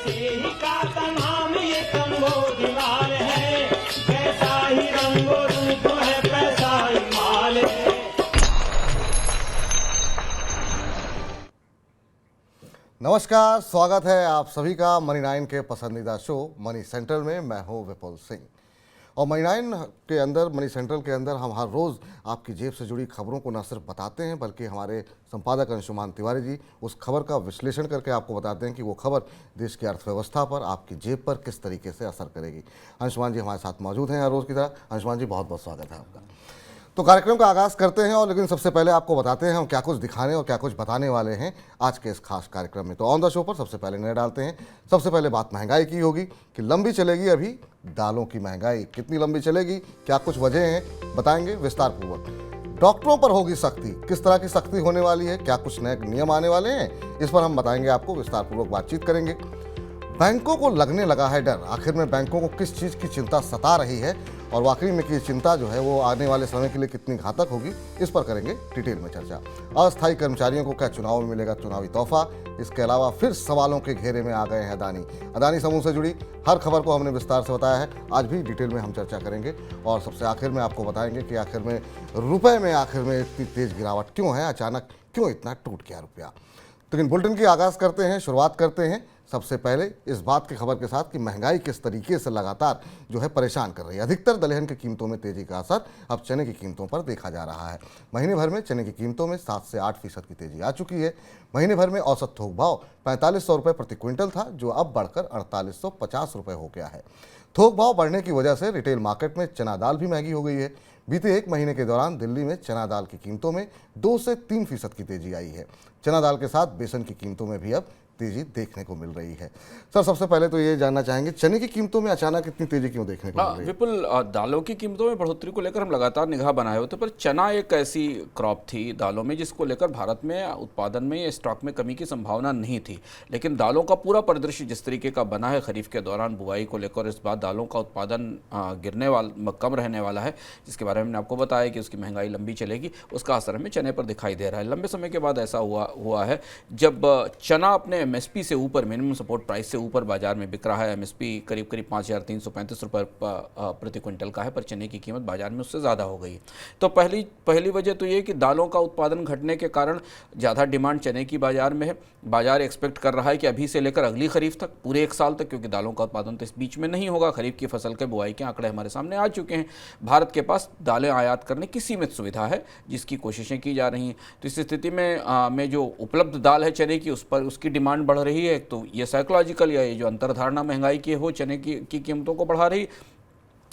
मसीह का तमाम ये तंगो दीवार है, जैसा ही रंगो रूप है पैसा ही माल है। नमस्कार, स्वागत है आप सभी का मनी 9 के पसंदीदा शो मनी सेंट्रल में। मैं हूं विपुल सिंह और मनी 9 के अंदर, मनी सेंट्रल के अंदर हम हर रोज़ आपकी जेब से जुड़ी खबरों को न सिर्फ बताते हैं बल्कि हमारे संपादक अंशुमान तिवारी जी उस खबर का विश्लेषण करके आपको बताते हैं कि वो खबर देश की अर्थव्यवस्था पर, आपकी जेब पर किस तरीके से असर करेगी। अंशुमान जी हमारे साथ मौजूद हैं हर रोज़ की तरह। अंशुमान जी बहुत बहुत स्वागत है आपका। तो कार्यक्रम का आगाज़ करते हैं और लेकिन सबसे पहले आपको बताते हैं हम क्या कुछ दिखाने और क्या कुछ बताने वाले हैं आज के इस खास कार्यक्रम में। तो ऑन द शो पर सबसे पहले नजर डालते हैं। सबसे पहले बात महंगाई की होगी कि लंबी चलेगी अभी दालों की महंगाई, कितनी लंबी चलेगी, क्या कुछ वजह हैं, बताएंगे विस्तार पूर्वक। डॉक्टरों पर होगी सख्ती, किस तरह की सख्ती होने वाली है, क्या कुछ नए नियम आने वाले हैं, इस पर हम बताएंगे आपको, विस्तार पूर्वक बातचीत करेंगे। बैंकों को लगने लगा है डर, आखिर में बैंकों को किस चीज़ की चिंता सता रही है और वाकई में कि चिंता जो है वो आने वाले समय के लिए कितनी घातक होगी, इस पर करेंगे डिटेल में चर्चा। अस्थायी कर्मचारियों को क्या चुनाव में मिलेगा चुनावी तोहफा, इसके अलावा फिर सवालों के घेरे में आ गए हैं अदानी समूह से जुड़ी हर खबर को हमने विस्तार से बताया है, आज भी डिटेल में हम चर्चा करेंगे। और सबसे आखिर में आपको बताएंगे कि आखिर में रुपये में आखिर में इतनी तेज गिरावट क्यों है, अचानक क्यों इतना टूट गया रुपया। लेकिन बुलेटिन की आगाज़ करते हैं, शुरुआत करते हैं सबसे पहले इस बात की खबर के साथ कि महंगाई किस तरीके से लगातार जो है परेशान कर रही है। अधिकतर दलहन की कीमतों में तेजी का असर अब चने की कीमतों पर देखा जा रहा है। महीने भर में चने की कीमतों में 7 से 8% की तेजी आ चुकी है। महीने भर में औसत थोक भाव 4500 रुपये प्रति क्विंटल था, जो अब बढ़कर 4850 रुपये हो गया है। थोक भाव बढ़ने की वजह से रिटेल मार्केट में चना दाल भी महंगी हो गई है। बीते एक महीने के दौरान दिल्ली में चना दाल की कीमतों में 2 से 3% की तेजी आई है। चना दाल के साथ बेसन की कीमतों में भी अब तेजी देखने को मिल रही है। सर, सबसे पहले तो ये जानना चाहेंगे चने की कीमतों में अचानक इतनी तेजी क्यों देखने को मिल रही है? विपुल, दालों की कीमतों में बढ़ोतरी को लेकर हम लगातार निगाह बनाए होते, पर चना एक ऐसी क्रॉप थी दालों में जिसको लेकर भारत में उत्पादन में या स्टॉक में कमी की संभावना नहीं थी। लेकिन दालों का पूरा परिदृश्य जिस तरीके का बना है खरीफ के दौरान बुआई को लेकर, इस बार दालों का उत्पादन कम रहने वाला है, जिसके बारे में हमने आपको बताया कि उसकी महंगाई लंबी चलेगी, उसका असर हमें चने पर दिखाई दे रहा है। लंबे समय के बाद ऐसा हुआ है जब चना अपने एमएसपी से ऊपर, मिनिमम सपोर्ट प्राइस से ऊपर बाजार में बिक रहा है। एमएसपी करीब 5335 रुपये प्रति क्विंटल का है, पर चने की कीमत बाजार में उससे ज़्यादा हो गई। तो पहली वजह तो ये कि दालों का उत्पादन घटने के कारण ज़्यादा डिमांड चने की बाजार में है। बाजार एक्सपेक्ट कर रहा है कि अभी से लेकर अगली खरीफ तक, पूरे एक साल तक, क्योंकि दालों का उत्पादन तो इस बीच में नहीं होगा, खरीफ की फसल के बुआई के आंकड़े हमारे सामने आ चुके हैं। भारत के पास दालें आयात करने की सीमित सुविधा है, जिसकी कोशिशें की जा रही हैं। तो इस स्थिति में जो उपलब्ध दाल है चने की, उस पर उसकी डिमांड बढ़ रही है। तो ये साइकोलॉजिकल या ये जो अंतर्धारणा महंगाई की हो चने की कीमतों को बढ़ा रही।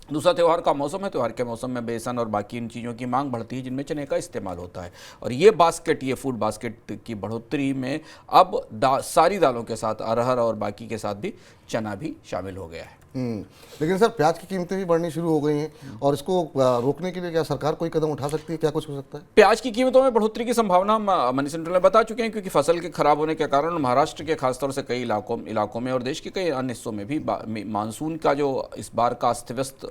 दूसरा, त्यौहार का मौसम है, त्यौहार के मौसम में बेसन और बाकी इन चीज़ों की मांग बढ़ती है जिनमें चने का इस्तेमाल होता है। और ये फूड बास्केट की बढ़ोतरी में अब सारी दालों के साथ अरहर और बाकी के साथ भी चना भी शामिल हो गया है। लेकिन सर, प्याज की कीमतें भी बढ़नी शुरू हो गई हैं और इसको रोकने के लिए क्या सरकार कोई कदम उठा सकती है, क्या कुछ हो सकता है? प्याज की कीमतों में बढ़ोतरी की संभावना मनी सेंट्रल में बता चुके हैं, क्योंकि फसल के खराब होने के कारण महाराष्ट्र के खासतौर से कई इलाकों में और देश के कई अन्य हिस्सों में भी मानसून का जो इस बार का अस्त व्यस्त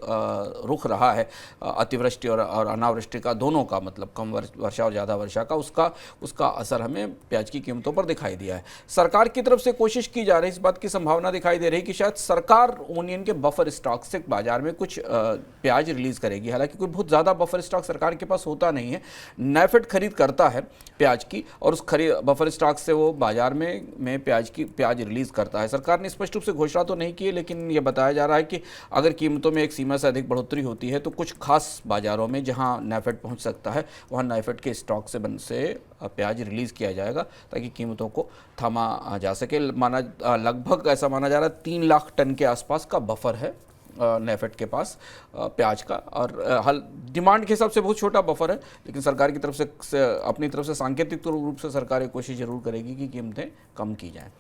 रुख रहा है, अतिवृष्टि और अनावृष्टि का, दोनों का, मतलब कम वर्षा और ज़्यादा वर्षा का, उसका असर हमें प्याज की कीमतों पर दिखाई दिया है। सरकार की तरफ से कोशिश की जा रही है, इस बात की संभावना दिखाई दे रही है कि शायद सरकार के बफर स्टॉक से बाजार में कुछ प्याज रिलीज करेगी। हालांकि कोई बहुत ज़्यादा बफर स्टॉक सरकार के पास होता नहीं है। नैफेड खरीद करता है प्याज की और उस बफर स्टॉक से वो बाजार में प्याज रिलीज करता है। सरकार ने स्पष्ट रूप से घोषणा तो नहीं की है, लेकिन ये बताया जा रहा है कि अगर कीमतों में एक सीमा से अधिक बढ़ोतरी होती है तो कुछ खास बाजारों में जहां नैफेड पहुंच सकता है वहां नैफेड के स्टॉक से प्याज रिलीज किया जाएगा, ताकि कीमतों को थमा जा सके। लगभग ऐसा माना जा रहा है 3 लाख टन के आसपास का बफर है नैफेड के पास प्याज का, और डिमांड के हिसाब से बहुत छोटा बफर है। लेकिन सरकार की तरफ से अपनी तरफ से सांकेतिक रूप से सरकार एक कोशिश जरूर करेगी कि कीमतें कम की जाएं।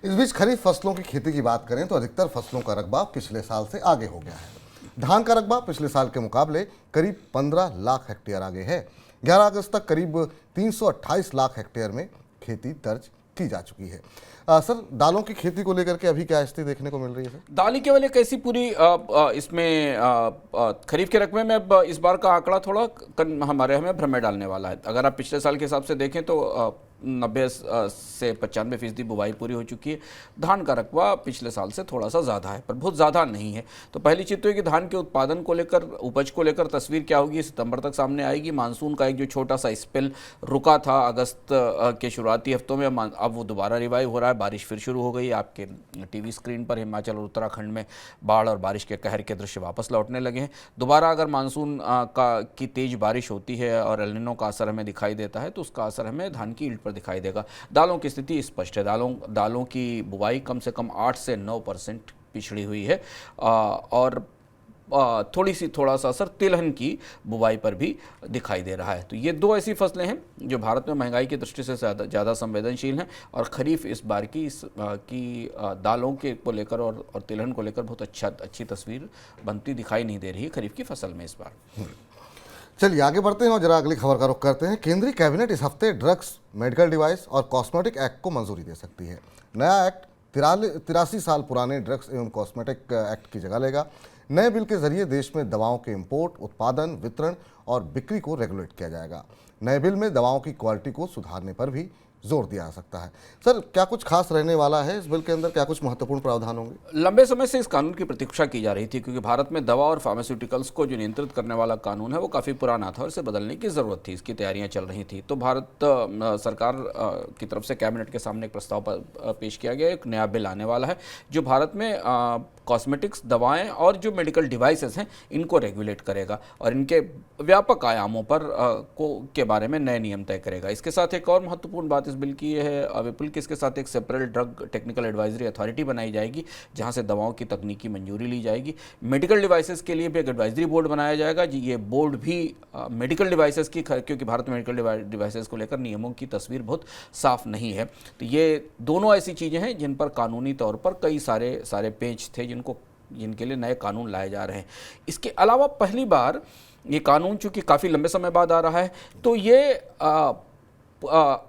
इस बीच खरीफ फसलों की खेती की बात करें तो अधिकतर फसलों का रकबा पिछले साल से आगे हो गया है। धान का रकबा पिछले साल के मुकाबले करीब 15 लाख हेक्टेयर आगे है। 11 अगस्त तक करीब 328 लाख हेक्टेयर में खेती दर्ज की जा चुकी है। सर, दालों की खेती को लेकर के अभी क्या स्थिति देखने को मिल रही है सर? दाल केवल एक ऐसी पूरी इसमें खरीफ के रकबे में अब इस बार का आंकड़ा थोड़ा हमें भ्रम में डालने वाला है। अगर आप पिछले साल के हिसाब से देखें तो 90 से 95% बुवाई पूरी हो चुकी है। धान का रकबा पिछले साल से थोड़ा सा ज़्यादा है, पर बहुत ज़्यादा नहीं है। तो पहली चीज़ तो है कि धान के उत्पादन को लेकर, उपज को लेकर तस्वीर क्या होगी, सितंबर तक सामने आएगी। मानसून का एक जो छोटा सा स्पेल रुका था अगस्त के शुरुआती हफ्तों में, अब वो दोबारा रिवाइव हो रहा है। बारिश फिर शुरू हो गई। आपके टीवी स्क्रीन पर हिमाचल और उत्तराखंड में बाढ़ और बारिश के कहर के दृश्य वापस लौटने लगे हैं। दोबारा अगर मानसून की तेज बारिश होती है और एल निनो का असर हमें दिखाई देता है, तो उसका असर हमें धान की ईल्ड पर दिखाई देगा। दालों की स्थिति स्पष्ट है। दालों की बुवाई कम से कम 8 से 9% पिछड़ी हुई है, और थोड़ा सा असर तिलहन की बुवाई पर भी दिखाई दे रहा है। तो ये दो ऐसी फसलें हैं जो भारत में महंगाई की दृष्टि से ज़्यादा संवेदनशील हैं, और खरीफ इस बार की दालों के को लेकर और तिलहन को लेकर बहुत अच्छी तस्वीर बनती दिखाई नहीं दे रही है खरीफ की फसल में इस बार। चलिए आगे बढ़ते हैं और जरा अगली खबर का रुख करते हैं। केंद्रीय कैबिनेट इस हफ्ते ड्रग्स, मेडिकल डिवाइस और कॉस्मेटिक एक्ट को मंजूरी दे सकती है। नया एक्ट 83 साल पुराने ड्रग्स एवं कॉस्मेटिक एक्ट की जगह लेगा। नए बिल के जरिए देश में दवाओं के इंपोर्ट, उत्पादन, वितरण और बिक्री को रेगुलेट किया जाएगा। नए बिल में दवाओं की क्वालिटी को सुधारने पर भी जोर दिया जा सकता है। सर, क्या कुछ खास रहने वाला है इस बिल के अंदर? क्या कुछ महत्वपूर्ण प्रावधान होंगे? लंबे समय से इस कानून की प्रतीक्षा की जा रही थी, क्योंकि भारत में दवा और फार्मास्यूटिकल्स को जो नियंत्रित करने वाला कानून है वो काफ़ी पुराना था और इसे बदलने की ज़रूरत थी। इसकी तैयारियां चल रही थी। तो भारत सरकार की तरफ से कैबिनेट के सामने एक प्रस्ताव पेश किया गया। एक नया बिल आने वाला है जो भारत में कॉस्मेटिक्स, दवाएं और जो मेडिकल डिवाइसेस हैं इनको रेगुलेट करेगा और इनके व्यापक आयामों पर के बारे में नए नियम तय करेगा। इसके साथ एक और महत्वपूर्ण बात इस बिल की ये है विपुल, कि इसके साथ एक separate drug technical advisory authority बनाई जाएगी, जहां से दवाओं की तकनीकी मंजूरी ली जाएगी। मेडिकल डिवाइसेस के लिए भी एक एडवाइजरी बोर्ड बनाया जाएगा जी। ये बोर्ड भी मेडिकल डिवाइसेस की, क्योंकि भारत में मेडिकल डिवाइसेस को लेकर नियमों की तस्वीर बहुत साफ नहीं है। तो ये दोनों ऐसी चीज़ें हैं जिन पर कानूनी तौर पर कई सारे पेच थे जिनके लिए नए कानून लाए जा रहे हैं। इसके अलावा पहली बार ये कानून चूंकि काफ़ी लंबे समय बाद आ रहा है, तो ये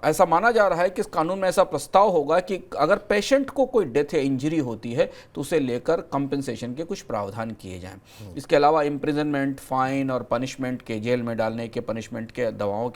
ऐसा माना जा रहा है कि इस कानून में ऐसा प्रस्ताव होगा कि अगर पेशेंट को कोई डेथ या इंजरी होती है तो उसे लेकर कंपनसेशन के कुछ प्रावधान किए जाएं। इसके अलावा इम्प्रिजनमेंट, फाइन और पनिशमेंट के, जेल में डालने के, पनिशमेंट के, दवाओं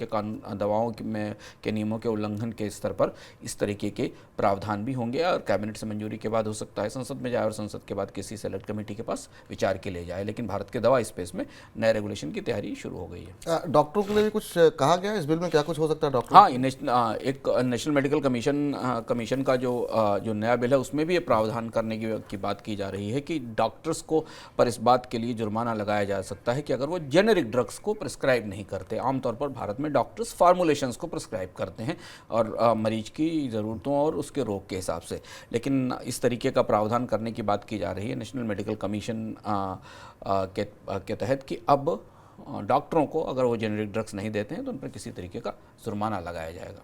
के नियमों के उल्लंघन के स्तर पर इस तरीके के प्रावधान भी होंगे। और कैबिनेट से मंजूरी के बाद हो सकता है संसद में जाए और संसद के बाद किसी सेलेक्ट कमेटी के पास विचार के ले जाए। लेकिन भारत के दवा स्पेस में नए रेगुलेशन की तैयारी शुरू हो गई है। डॉक्टरों के लिए भी कुछ कहा गया इस बिल में? क्या कुछ हो सकता है डॉक्टर? हाँ, एक नेशनल मेडिकल कमीशन का जो नया बिल है उसमें भी ये प्रावधान करने की बात की जा रही है कि डॉक्टर्स को पर इस बात के लिए जुर्माना लगाया जा सकता है कि अगर वो जेनेरिक ड्रग्स को प्रिस्क्राइब नहीं करते। आमतौर पर भारत में डॉक्टर्स फार्मूलेशंस को प्रिस्क्राइब करते हैं और मरीज की ज़रूरतों और उसके रोग के हिसाब से, लेकिन इस तरीके का प्रावधान करने की बात की जा रही है नेशनल मेडिकल कमीशन के तहत कि अब डॉक्टरों को अगर वो जेनेरिक ड्रग्स नहीं देते हैं तो उन पर किसी तरीके का जुर्माना लगाया जाएगा।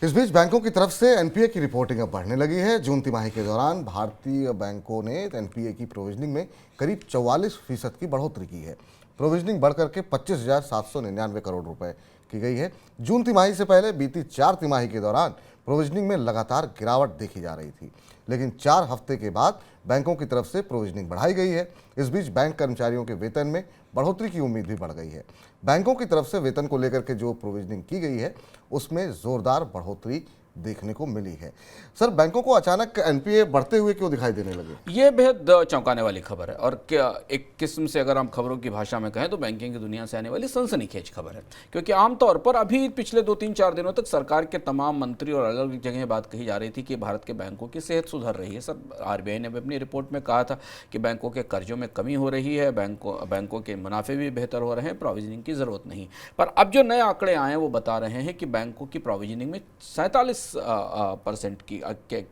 इस बीच बैंकों की तरफ से एनपीए की रिपोर्टिंग अब बढ़ने लगी है। जून तिमाही के दौरान भारतीय बैंकों ने एनपीए की प्रोविजनिंग में करीब 44% की बढ़ोतरी की है। प्रोविजनिंग बढ़कर के 25,799 करोड़ रुपए की गई है। जून तिमाही से पहले बीती 4 तिमाही के दौरान प्रोविजनिंग में लगातार गिरावट देखी जा रही थी, लेकिन 4 हफ्ते के बाद बैंकों की तरफ से प्रोविजनिंग बढ़ाई गई है। इस बीच बैंक कर्मचारियों के वेतन में बढ़ोतरी की उम्मीद भी बढ़ गई है। बैंकों की तरफ से वेतन को लेकर के जो प्रोविजनिंग की गई है उसमें जोरदार बढ़ोतरी देखने को मिली है। सर, बैंकों को अचानक एनपीए बढ़ते हुए क्यों दिखाई देने लगे? ये बेहद चौंकाने वाली खबर है और क्या एक किस्म से अगर हम खबरों की भाषा में कहें तो बैंकिंग की दुनिया से आने वाली सनसनीखेज खबर है, क्योंकि आमतौर पर अभी पिछले 2-3-4 दिनों तक सरकार के तमाम मंत्री और अलग अलग जगह बात कही जा रही थी कि भारत के बैंकों की सेहत सुधर रही है। सर, आरबीआई ने भी अपनी रिपोर्ट में कहा था कि बैंकों के कर्जों में कमी हो रही है, बैंकों के मुनाफे भी बेहतर हो रहे हैं, प्रोविजनिंग की ज़रूरत नहीं। पर अब जो नए आंकड़े आए हैं वो बता रहे हैं कि बैंकों की प्रोविजनिंग में 47%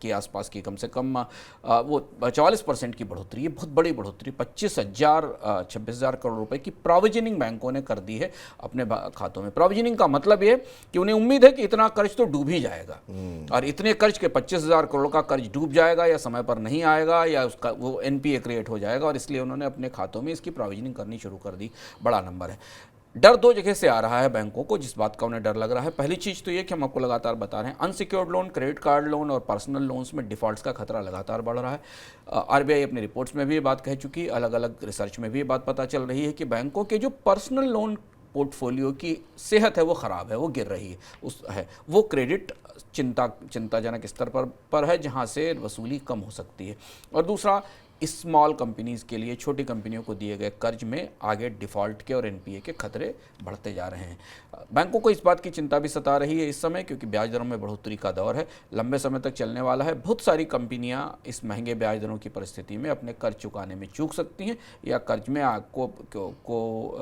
के आसपास की, कम से कम वो 44% की बढ़ोतरी है। बहुत बड़ी बढ़ोतरी, 26,000 करोड़ रुपए की प्रोविजनिंग बैंकों ने कर दी है अपने खातों में। प्रोविजनिंग का मतलब ये कि उन्हें उम्मीद है कि इतना कर्ज तो डूब ही जाएगा, और इतने कर्ज के 25,000 करोड़ का कर्ज डूब जाएगा या समय पर नहीं आएगा या उसका वो एनपीए क्रिएट हो जाएगा, और इसलिए उन्होंने अपने खातों में इसकी प्रोविजनिंग करनी शुरू कर दी। बड़ा नंबर है। डर 2 जगह से आ रहा है बैंकों को, जिस बात का उन्हें डर लग रहा है। पहली चीज़ तो ये कि हम आपको लगातार बता रहे हैं, unsecured loan, credit card loan और पर्सनल लोन्स में डिफ़ॉल्ट्स का खतरा लगातार बढ़ रहा है। आरबीआई अपनी रिपोर्ट्स में भी ये बात कह चुकी, अलग अलग रिसर्च में भी ये बात पता चल रही है कि बैंकों के जो पर्सनल लोन पोर्टफोलियो की सेहत है वो ख़राब है, वो गिर रही है, उस है वो क्रेडिट चिंताजनक स्तर पर है, जहाँ से वसूली कम हो सकती है। और दूसरा, स्मॉल कंपनीज़ के लिए, छोटी कंपनियों को दिए गए कर्ज में आगे डिफ़ॉल्ट के और एनपीए के खतरे बढ़ते जा रहे हैं। बैंकों को इस बात की चिंता भी सता रही है इस समय, क्योंकि ब्याज दरों में बढ़ोतरी का दौर है, लंबे समय तक चलने वाला है। बहुत सारी कंपनियां इस महंगे ब्याज दरों की परिस्थिति में अपने कर्ज चुकाने में चूक सकती हैं, या कर्ज में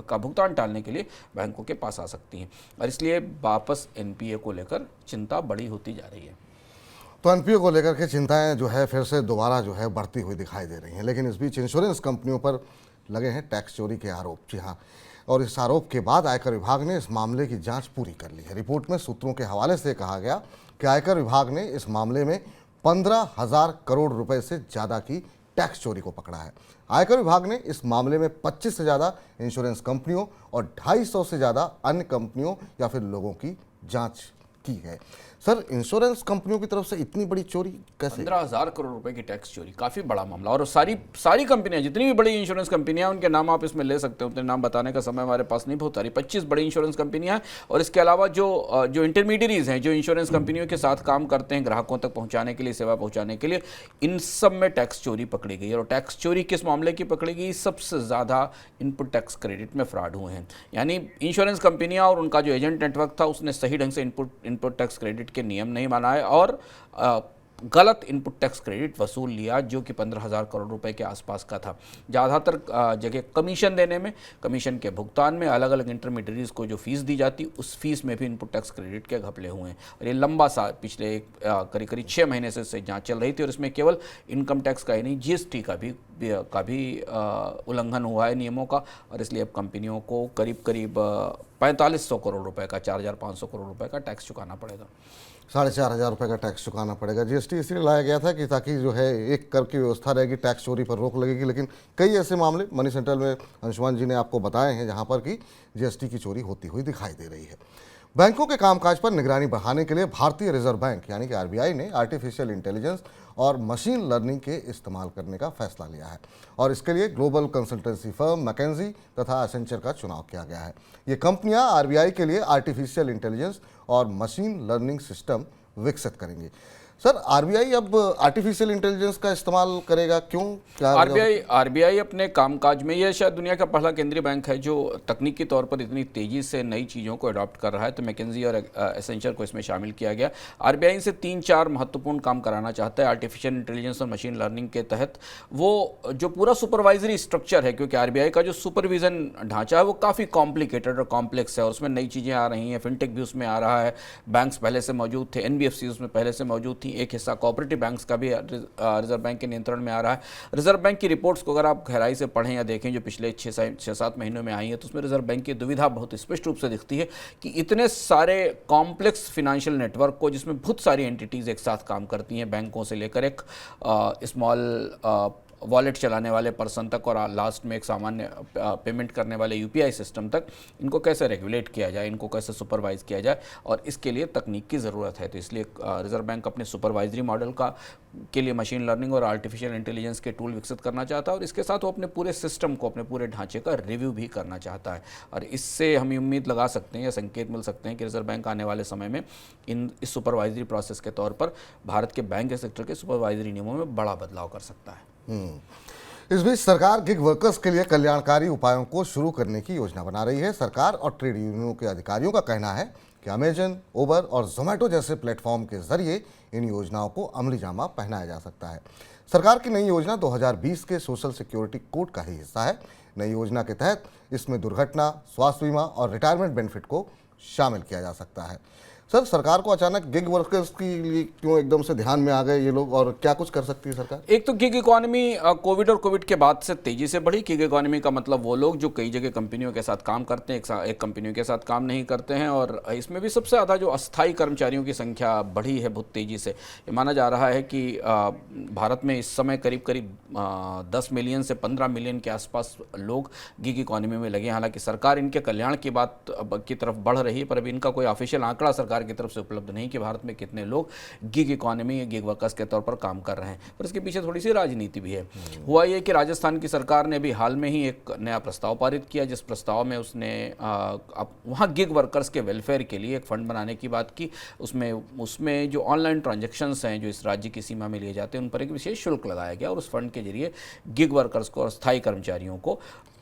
का भुगतान टालने के लिए बैंकों के पास आ सकती हैं, और इसलिए वापस एनपीए को लेकर चिंता बड़ी होती जा रही है। तो एनपीए को लेकर के चिंताएं जो है फिर से दोबारा जो है बढ़ती हुई दिखाई दे रही हैं। लेकिन इस बीच इंश्योरेंस कंपनियों पर लगे हैं टैक्स चोरी के आरोप। जी हाँ, और इस आरोप के बाद आयकर विभाग ने इस मामले की जांच पूरी कर ली है। रिपोर्ट में सूत्रों के हवाले से कहा गया कि आयकर विभाग ने इस मामले में 15,000 करोड़ रुपए से ज़्यादा की टैक्स चोरी को पकड़ा है। आयकर विभाग ने इस मामले में 25 से ज़्यादा इंश्योरेंस कंपनियों और 250 से ज़्यादा अन्य कंपनियों या फिर लोगों की जाँच की है। सर, इंश्योरेंस कंपनियों की तरफ से इतनी बड़ी चोरी कैसे? 15,000 करोड़ रुपए की टैक्स चोरी, काफ़ी बड़ा मामला। और सारी कंपनियां, जितनी भी बड़ी इंश्योरेंस कंपनियां, उनके नाम आप इसमें ले सकते हो, उतने नाम बताने का समय हमारे पास नहीं, बहुत सारी 25 बड़ी इंश्योरेंस कंपनियां हैं। और इसके अलावा जो इंटरमीडियरीज हैं, जो इंश्योरेंस कंपनियों के साथ काम करते हैं ग्राहकों तक पहुँचाने के लिए, सेवा पहुँचाने के लिए, इन सब में टैक्स चोरी पकड़ी गई। और टैक्स चोरी किस मामले की पकड़ी गई? सबसे ज़्यादा इनपुट टैक्स क्रेडिट में फ्रॉड हुए हैं। यानी इंश्योरेंस कंपनियां और उनका जो एजेंट नेटवर्क था, उसने सही ढंग से इनपुट टैक्स क्रेडिट के नियम नहीं माना और गलत इनपुट टैक्स क्रेडिट वसूल लिया, जो कि 15,000 करोड़ रुपए के आसपास का था। ज़्यादातर जगह कमीशन देने में, कमीशन के भुगतान में, अलग अलग इंटरमीडियरीज को जो फीस दी जाती, उस फीस में भी इनपुट टैक्स क्रेडिट के घपले हुए हैं। और ये लंबा सा पिछले करीब 6 महीने से जांच चल रही थी, और इसमें केवल इनकम टैक्स का ही नहीं, जीएसटी का भी उल्लंघन हुआ है नियमों का। और इसलिए अब कंपनियों को करीब 4500 करोड़ रुपए का, 4,500 करोड़ रुपए का टैक्स चुकाना पड़ेगा। 4,500 रुपये का टैक्स चुकाना पड़ेगा। जीएसटी इसलिए लाया गया था कि ताकि जो है एक कर की व्यवस्था रहेगी, टैक्स चोरी पर रोक लगेगी। लेकिन कई ऐसे मामले मनी सेंट्रल में अंशुमान जी ने आपको बताए हैं जहां पर कि जीएसटी की चोरी होती हुई दिखाई दे रही है। बैंकों के कामकाज पर निगरानी बढ़ाने के लिए भारतीय रिजर्व बैंक यानी कि आरबीआई ने आर्टिफिशियल इंटेलिजेंस और मशीन लर्निंग के इस्तेमाल करने का फैसला लिया है, और इसके लिए ग्लोबल कंसल्टेंसी फर्म मैकेंजी तथा एसेंचर का चुनाव किया गया है। ये कंपनियां आरबीआई के लिए आर्टिफिशियल इंटेलिजेंस और मशीन लर्निंग सिस्टम विकसित करेंगी। सर, आरबीआई अब आर्टिफिशियल इंटेलिजेंस का इस्तेमाल करेगा, क्यों? क्या आरबीआई अपने कामकाज में, यह शायद दुनिया का पहला केंद्रीय बैंक है जो तकनीकी तौर पर इतनी तेजी से नई चीज़ों को अडॉप्ट कर रहा है। तो मैकेंजी और एसेंचर को इसमें शामिल किया गया। आरबीआई से 3-4 महत्वपूर्ण काम कराना चाहता है आर्टिफिशियल इंटेलिजेंस और मशीन लर्निंग के तहत। वो जो पूरा सुपरवाइजरी स्ट्रक्चर है, क्योंकि आरबीआई का जो सुपरविजन ढांचा है वो काफ़ी कॉम्प्लिकेटेड और कॉम्प्लेक्स है, और उसमें नई चीज़ें आ रही हैं। फिनटेक भी उसमें आ रहा है, बैंक्स पहले से मौजूद थे, एनबीएफसी उसमें पहले से मौजूद थी, एक हिस्सा कोऑपरेटिव बैंक्स का भी रिजर्व बैंक के नियंत्रण में आ रहा है। रिजर्व बैंक की रिपोर्ट्स को अगर आप गहराई से पढ़ें या देखें जो पिछले 6-7 महीनों में आई है, तो उसमें रिजर्व बैंक की दुविधा बहुत स्पष्ट रूप से दिखती है कि इतने सारे कॉम्प्लेक्स फिनेंशियल नेटवर्क को, जिसमें बहुत सारी एंटिटीज़ एक साथ काम करती हैं, बैंकों से लेकर एक स्मॉल वॉलेट चलाने वाले पर्सन तक और लास्ट में एक सामान्य पेमेंट करने वाले यूपीआई सिस्टम तक, इनको कैसे रेगुलेट किया जाए, इनको कैसे सुपरवाइज किया जाए, और इसके लिए तकनीक की ज़रूरत है। तो इसलिए रिजर्व बैंक अपने सुपरवाइजरी मॉडल के लिए मशीन लर्निंग और आर्टिफिशियल इंटेलिजेंस के टूल विकसित करना चाहता है, और इसके साथ वो अपने पूरे सिस्टम को, अपने पूरे ढांचे का रिव्यू भी करना चाहता है। और इससे हम उम्मीद लगा सकते हैं या संकेत मिल सकते हैं कि रिजर्व बैंक आने वाले समय में इस सुपरवाइजरी प्रोसेस के तौर पर भारत के बैंक सेक्टर के सुपरवाइजरी नियमों में बड़ा बदलाव कर सकता है। इस बीच सरकार गिग वर्कर्स के लिए कल्याणकारी उपायों को शुरू करने की योजना बना रही है। सरकार और ट्रेड यूनियनों के अधिकारियों का कहना है कि अमेजन, उबर और जोमेटो जैसे प्लेटफॉर्म के जरिए इन योजनाओं को अमली जामा पहनाया जा सकता है। सरकार की नई योजना 2020 के सोशल सिक्योरिटी कोड का ही हिस्सा है। नई योजना के तहत इसमें दुर्घटना, स्वास्थ्य बीमा और रिटायरमेंट बेनिफिट को शामिल किया जा सकता है। सर, सरकार को अचानक गिग वर्कर्स के लिए क्यों एकदम से ध्यान में आ गए ये लोग, और क्या कुछ कर सकती है सरकार? एक तो गिग इकोनॉमी कोविड और कोविड के बाद से तेजी से बढ़ी। गिग इकोनॉमी का मतलब वो लोग जो कई जगह कंपनियों के साथ काम करते हैं, एक कंपनियों के साथ काम नहीं करते हैं, और इसमें भी सबसे ज़्यादा जो अस्थायी कर्मचारियों की संख्या बढ़ी है बहुत तेज़ी से। ये माना जा रहा है कि भारत में इस समय करीब 10 मिलियन से 15 मिलियन के आसपास लोग गिग इकोनॉमी में लगे। हालांकि सरकार इनके कल्याण की बात की तरफ बढ़ रही है, पर अभी इनका कोई ऑफिशियल आंकड़ा सरकार सरकार की तरफ से उपलब्ध नहीं कि भारत में कितने लोग गिग इकोनॉमी, गिग वर्कर्स के तौर पर काम कर रहे हैं। पर इसके पीछे थोड़ी सी राजनीति भी है। हुआ ये कि राजस्थान की सरकार ने भी हाल में ही एक नया प्रस्ताव पारित किया, जिस प्रस्ताव में उसने वहाँ गिग वर्कर्स के वेलफेयर के लिए एक फंड बनाने की बात की। उसमें जो ऑनलाइन ट्रांजैक्शंस हैं जो इस राज्य की सीमा में लिए जाते हैं उन पर एक विशेष शुल्क लगाया गया और उस फंड के जरिए गिग वर्कर्स को और स्थायी कर्मचारियों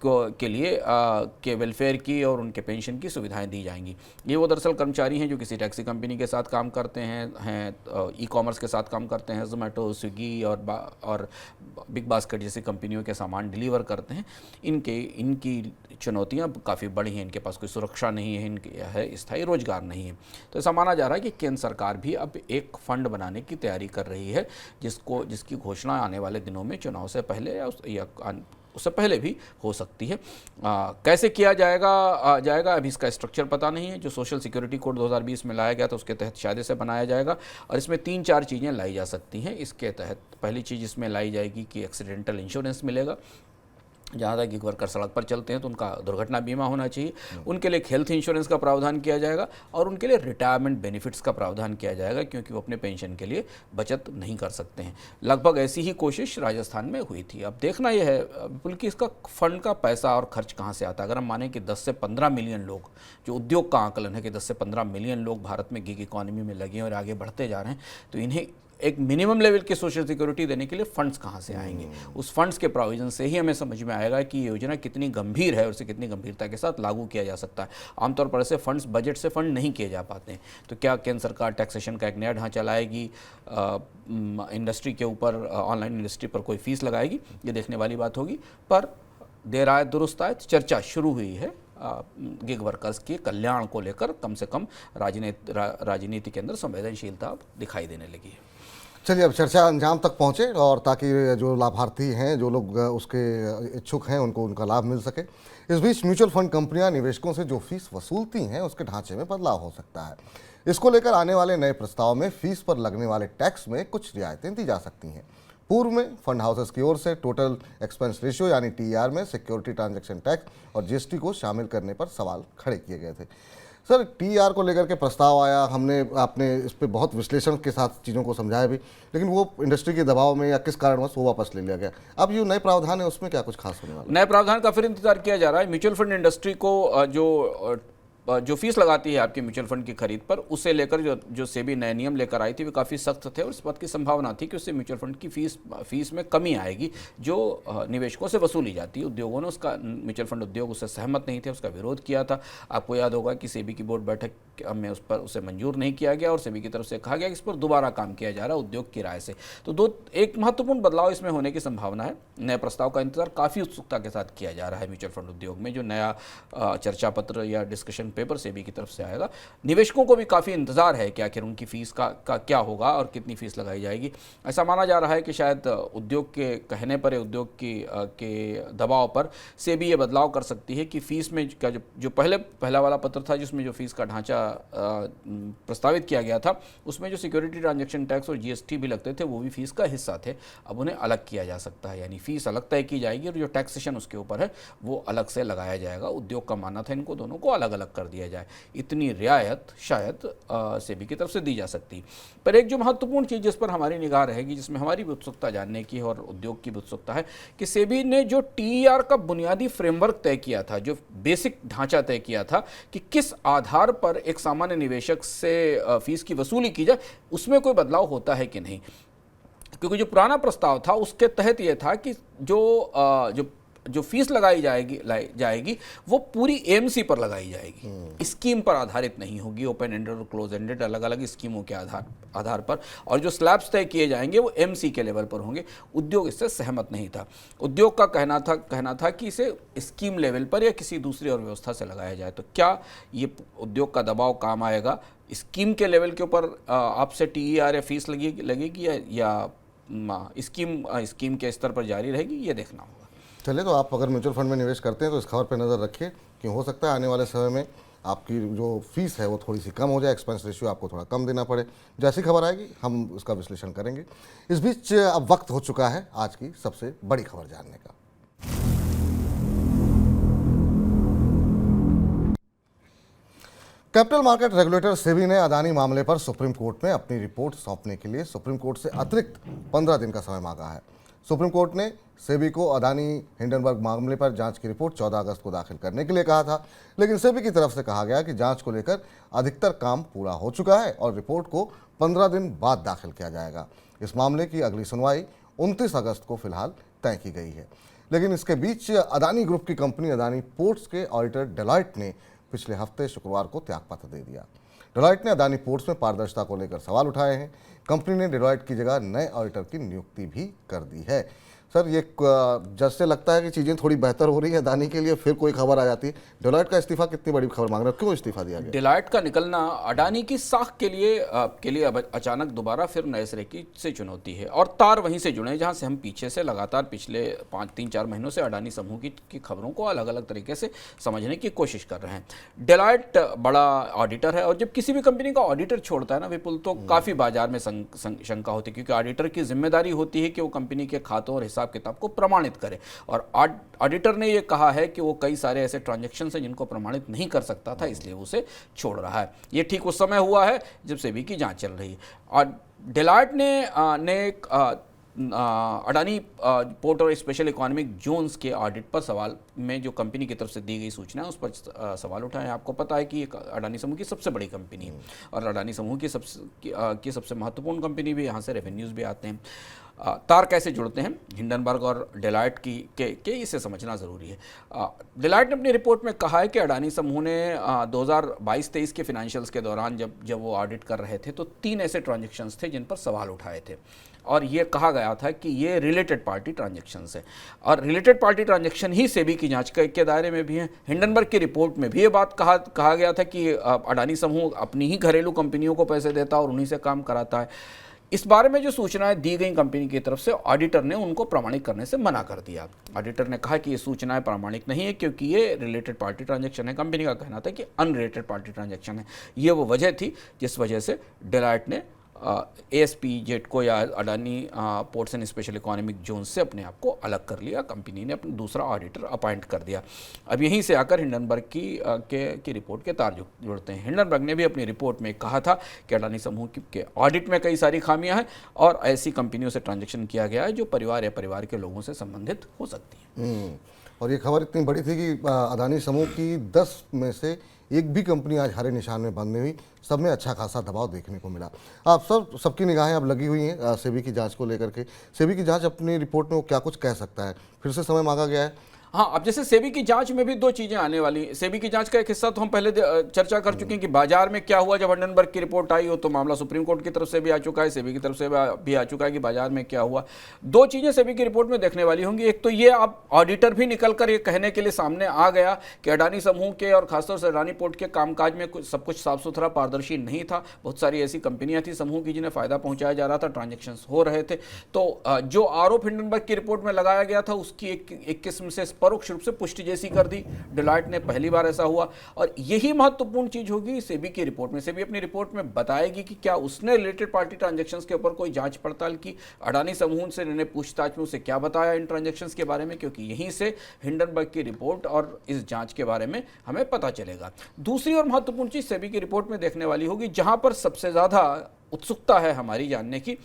के लिए के वेलफेयर की और उनके पेंशन की सुविधाएं दी जाएंगी। ये वो दरअसल कर्मचारी हैं जो किसी टैक्सी कंपनी के साथ काम करते हैं ई कॉमर्स के साथ काम करते हैं, जोमेटो, स्विगी और बिग बास्केट जैसी कंपनियों के सामान डिलीवर करते हैं। इनकी चुनौतियां काफ़ी बड़ी हैं, इनके पास कोई सुरक्षा नहीं है, इनके स्थायी रोजगार नहीं है। तो ऐसा माना जा रहा है कि केंद्र सरकार भी अब एक फंड बनाने की तैयारी कर रही है, जिसकी घोषणा आने वाले दिनों में चुनाव से पहले या उससे पहले भी हो सकती है। कैसे किया जाएगा अभी इसका स्ट्रक्चर पता नहीं है। जो सोशल सिक्योरिटी कोड 2020 में लाया गया था उसके तहत शायद से बनाया जाएगा और इसमें 3-4 चीज़ें लाई जा सकती हैं। इसके तहत पहली चीज़ इसमें लाई जाएगी कि एक्सीडेंटल इंश्योरेंस मिलेगा। जहाँ तक गिग वर्कर सड़क पर चलते हैं तो उनका दुर्घटना बीमा होना चाहिए। उनके लिए हेल्थ इंश्योरेंस का प्रावधान किया जाएगा और उनके लिए रिटायरमेंट बेनिफिट्स का प्रावधान किया जाएगा, क्योंकि वो अपने पेंशन के लिए बचत नहीं कर सकते हैं। लगभग ऐसी ही कोशिश राजस्थान में हुई थी। अब देखना यह है बिल्कुल कि इसका फंड का पैसा और खर्च कहाँ से आता है। अगर हम माने कि 10 से 15 मिलियन लोग, जो उद्योग का आंकलन है कि 10 से 15 मिलियन लोग भारत में गिग इकॉनमी में लगे हैं और आगे बढ़ते जा रहे हैं, तो इन्हें एक मिनिमम लेवल की सोशल सिक्योरिटी देने के लिए फंड्स कहाँ से आएंगे। उस फंड्स के प्रोविजन से ही हमें समझ में आएगा कि ये योजना कितनी गंभीर है और उसे कितनी गंभीरता के साथ लागू किया जा सकता है। आमतौर पर ऐसे फंड्स बजट से फंड नहीं किए जा पाते हैं। तो क्या केंद्र सरकार टैक्सेशन का एक नया ढांचा लाएगी, इंडस्ट्री के ऊपर, ऑनलाइन इंडस्ट्री पर कोई फीस लगाएगी, ये देखने वाली बात होगी। पर देर आए दुरुस्त आए, चर्चा शुरू हुई है गिग वर्कर्स के कल्याण को लेकर। कम से कम राजनीति के अंदर संवेदनशीलता दिखाई देने लगी है। चलिए अब चर्चा अंजाम तक पहुँचे और ताकि जो लाभार्थी हैं, जो लोग उसके इच्छुक हैं, उनको उनका लाभ मिल सके। इस बीच म्यूचुअल फंड कंपनियां निवेशकों से जो फीस वसूलती हैं उसके ढांचे में बदलाव हो सकता है। इसको लेकर आने वाले नए प्रस्ताव में फीस पर लगने वाले टैक्स में कुछ रियायतें दी जा सकती हैं। पूर्व में फंड हाउसेस की ओर से टोटल एक्सपेंस रेशियो यानी TER में सिक्योरिटी ट्रांजैक्शन टैक्स और GST को शामिल करने पर सवाल खड़े किए गए थे। सर, TER को लेकर के प्रस्ताव आया, आपने इस पे बहुत विश्लेषण के साथ चीज़ों को समझाया भी, लेकिन वो इंडस्ट्री के दबाव में या किस कारणवश वो वापस ले लिया गया। अब ये नए प्रावधान है, उसमें क्या कुछ खास होने वाला है? नए प्रावधान का फिर इंतजार किया जा रहा है। म्यूचुअल फंड इंडस्ट्री को जो फीस लगाती है आपके म्यूचुअल फंड की खरीद पर, उसे लेकर जो सेबी नए नियम लेकर आई थी वे काफ़ी सख्त थे और इस बात की संभावना थी कि उससे म्यूचुअल फंड की फीस में कमी आएगी जो निवेशकों से वसूली जाती है। उद्योगों ने उसका, म्यूचुअल फंड उद्योग उससे सहमत नहीं थे, उसका विरोध किया था। आपको याद होगा कि सेबी की बोर्ड बैठक में उसे मंजूर नहीं किया गया और सेबी की तरफ से कहा गया कि इस पर दोबारा काम किया जा रहा है उद्योग की राय से। तो एक महत्वपूर्ण बदलाव इसमें होने की संभावना है। नए प्रस्ताव का इंतजार काफ़ी उत्सुकता के साथ किया जा रहा है म्यूचुअल फंड उद्योग में। जो नया चर्चा पत्र या डिस्कशन पेपर सेबी की तरफ से आएगा, निवेशकों को भी काफ़ी इंतजार है कि आखिर उनकी फीस का क्या होगा और कितनी फीस लगाई जाएगी। ऐसा माना जा रहा है कि शायद उद्योग के कहने पर, उद्योग के दबाव पर सेबी ये बदलाव कर सकती है कि फीस में जो पहला वाला पत्र था जिसमें जो फीस का ढांचा प्रस्तावित किया गया था, उसमें जो सिक्योरिटी ट्रांजैक्शन टैक्स और GST भी लगते थे वो भी फीस का हिस्सा थे। अब उन्हें अलग किया जा सकता है, यानी फीस अलग तय की जाएगी और जो टैक्सेशन उसके ऊपर है वो अलग से लगाया जाएगा। उद्योग का मानना था इनको दोनों को अलग अलग कर दिया जाए। इतनी रियायत शायद सेबी की तरफ से दी जा सकती। पर एक जो महत्वपूर्ण चीज़ जिस पर हमारी निगाह रहेगी, जिसमें हमारी भी उत्सुकता जानने की और उद्योग की भी उत्सुकता है, कि सेबी ने जो TER का बुनियादी फ्रेमवर्क तय किया था, जो बेसिक ढांचा तय किया था कि किस आधार पर एक सामान्य निवेशक से फीस की वसूली की जाए, उसमें कोई बदलाव होता है कि नहीं। क्योंकि जो पुराना प्रस्ताव था उसके तहत यह था कि जो फीस लगाई जाएगी वो पूरी AMC पर लगाई जाएगी, स्कीम पर आधारित नहीं होगी, ओपन एंडेड और क्लोज एंडेड अलग अलग स्कीमों के आधार पर, और जो स्लैब्स तय किए जाएंगे वो MC के लेवल पर होंगे। उद्योग इससे सहमत नहीं था। उद्योग का कहना था कि इसे स्कीम लेवल पर या किसी दूसरी और व्यवस्था से लगाया जाए। तो क्या ये उद्योग का दबाव काम आएगा? स्कीम के लेवल के ऊपर आपसे TER या फीस लगेगी या स्कीम के स्तर पर जारी रहेगी, ये देखना होगा। चलिए, तो आप अगर म्यूचुअल फंड में निवेश करते हैं तो इस खबर पर नज़र रखिए कि हो सकता है आने वाले समय में आपकी जो फीस है वो थोड़ी सी कम हो जाए, एक्सपेंस रेशियो आपको थोड़ा कम देना पड़े। जैसी खबर आएगी हम उसका विश्लेषण करेंगे। इस बीच अब वक्त हो चुका है आज की सबसे बड़ी खबर जानने का। कैपिटल मार्केट रेगुलेटर सेबी ने अदानी मामले पर सुप्रीम कोर्ट में अपनी रिपोर्ट सौंपने के लिए सुप्रीम कोर्ट से अतिरिक्त 15 दिन का समय मांगा है। सुप्रीम कोर्ट ने सेबी को अदानी हिंडनबर्ग मामले पर जांच की रिपोर्ट 14 अगस्त को दाखिल करने के लिए कहा था, लेकिन सेबी की तरफ से कहा गया कि जांच को लेकर अधिकतर काम पूरा हो चुका है और रिपोर्ट को 15 दिन बाद दाखिल किया जाएगा। इस मामले की अगली सुनवाई 29 अगस्त को फिलहाल तय की गई है। लेकिन इसके बीच अदानी ग्रुप की कंपनी अदानी पोर्ट्स के ऑडिटर डेलॉयट ने पिछले हफ्ते शुक्रवार को त्यागपत्र दे दिया। डेलॉयट ने अदानी पोर्ट्स में पारदर्शिता को लेकर सवाल उठाए हैं। कंपनी ने डेलॉयट की जगह नए ऑडिटर की नियुक्ति भी कर दी है। सर, ये जज से लगता है कि चीज़ें थोड़ी बेहतर हो रही है अदानी के लिए, फिर कोई खबर आ जाती है। डेलॉयट का इस्तीफा कितनी बड़ी खबर मांग रहा है, क्यों इस्तीफा दिया गया? डेलॉयट का निकलना अडानी की साख के लिए अब अचानक दोबारा फिर नए सिरे की से चुनौती है और तार वहीं से जुड़े जहां से हम पीछे से लगातार पिछले 3-4 महीनों से अडानी समूह की खबरों को अलग अलग तरीके से समझने की कोशिश कर रहे हैं। डेलॉयट बड़ा ऑडिटर है और जब किसी भी कंपनी का ऑडिटर छोड़ता है ना विपुल, तो काफ़ी बाजार में शंका होती है, क्योंकि ऑडिटर की जिम्मेदारी होती है कि वो कंपनी के खातों और हिसाब किताब को प्रमाणित करे। और ऑडिटर ने ये कहा है कि वो कई सारे ऐसे ट्रांजैक्शंस हैं जिनको प्रमाणित नहीं कर सकता था, इसलिए वो उसे छोड़ रहा है। ये ठीक उस समय हुआ है जब सेबी की जांच चल रही है। और डेलॉयट ने अडानी पोर्ट और स्पेशल इकोनॉमिक जोन्स के ऑडिट पर सवाल में जो कंपनी की तरफ से दी गई सूचना है उस पर सवाल उठाए। आपको पता है कि अडानी समूह की सबसे बड़ी कंपनी है और अडानी समूह की सबसे महत्वपूर्ण कंपनी भी, यहाँ से रेवेन्यूज़ भी आते हैं। तार कैसे जुड़ते हैं हिंडनबर्ग और डेलॉयट के इसे समझना ज़रूरी है। डेलॉयट ने अपनी रिपोर्ट में कहा है कि अडानी समूह ने 2022-23 के फिनेंशियल्स के दौरान जब वो ऑडिट कर रहे थे तो 3 ऐसे ट्रांजैक्शंस थे जिन पर सवाल उठाए थे और ये कहा गया था कि ये रिलेटेड पार्टी ट्रांजैक्शंस है और रिलेटेड पार्टी ट्रांजैक्शन ही सेबी की जांच के दायरे में भी है। हिंडनबर्ग की रिपोर्ट में भी ये बात कहा गया था कि अडानी समूह अपनी ही घरेलू कंपनियों को पैसे देता है और उन्हीं से काम कराता है। इस बारे में जो सूचनाएं दी गई कंपनी की तरफ से, ऑडिटर ने उनको प्रमाणित करने से मना कर दिया। ऑडिटर ने कहा कि ये सूचनाएं प्रामाणिक नहीं है क्योंकि ये रिलेटेड पार्टी ट्रांजैक्शन है। कंपनी का कहना था कि अनरिलेटेड पार्टी ट्रांजैक्शन है। ये वो वजह थी जिस वजह से डेलॉयट ने ASP जेटको या Adani ports and special economic zone से अपने आप को अलग कर लिया। कंपनी ने अपना दूसरा ऑडिटर अपॉइंट कर दिया। अब यहीं से आकर हिंडनबर्ग की रिपोर्ट के तार जुड़ते हैं। हिंडनबर्ग ने भी अपनी रिपोर्ट में कहा था कि अडानी समूह के ऑडिट में कई सारी खामियां हैं और ऐसी कंपनियों से ट्रांजैक्शन किया गया है जो परिवार या परिवार के लोगों से संबंधित हो सकती है। और ये खबर इतनी बड़ी थी कि अडानी समूह की 10 में से एक भी कंपनी आज हरे निशान में बंद नहीं हुई। सब में अच्छा खासा दबाव देखने को मिला। आप सबकी निगाहें अब लगी हुई हैं सेबी की जांच को लेकर के। सेबी की जांच अपनी रिपोर्ट में वो क्या कुछ कह सकता है? फिर से समय मांगा गया है। हाँ, अब जैसे सेबी की जांच में भी 2 चीज़ें आने वाली हैं। सेबी की जांच का एक हिस्सा तो हम पहले चर्चा कर चुके हैं कि बाजार में क्या हुआ जब हिंडनबर्ग की रिपोर्ट आई हो, तो मामला सुप्रीम कोर्ट की तरफ से भी आ चुका है, सेबी की तरफ से भी आ चुका है कि बाजार में क्या हुआ। 2 चीज़ें सेबी की रिपोर्ट में देखने वाली होंगी। एक तो ये अब ऑडिटर भी निकल कर ये कहने के लिए सामने आ गया कि अडानी समूह के और खासतौर से अडानी पोर्ट के कामकाज में सब कुछ साफ सुथरा पारदर्शी नहीं था। बहुत सारी ऐसी कंपनियां थी समूह की जिन्हें फ़ायदा पहुंचाया जा रहा था, ट्रांजेक्शन्स हो रहे थे। तो जो आरोप हिंडनबर्ग की रिपोर्ट में लगाया गया था उसकी एक किस्म से परोक्ष रूप से पुष्टि जैसी कर दी। डेलॉयट ने पहली बार ऐसा हुआ और यही महत्वपूर्ण चीज होगी सेबी की रिपोर्ट में। सेबी अपनी रिपोर्ट में बताएगी कि क्या उसने रिलेटेड पार्टी ट्रांजैक्शंस के ऊपर कोई जांच पड़ताल की, अडानी समूह से इन्होंने पूछताछ में उसे क्या बताया इन ट्रांजैक्शंस के बारे में, क्योंकि यहीं से हिंडनबर्ग की रिपोर्ट और इस जांच के बारे में हमें पता चलेगा। दूसरी और महत्वपूर्ण चीज सेबी की रिपोर्ट में देखने वाली होगी, जहां पर सबसे ज्यादा उत्सुकता है हमारी जानने की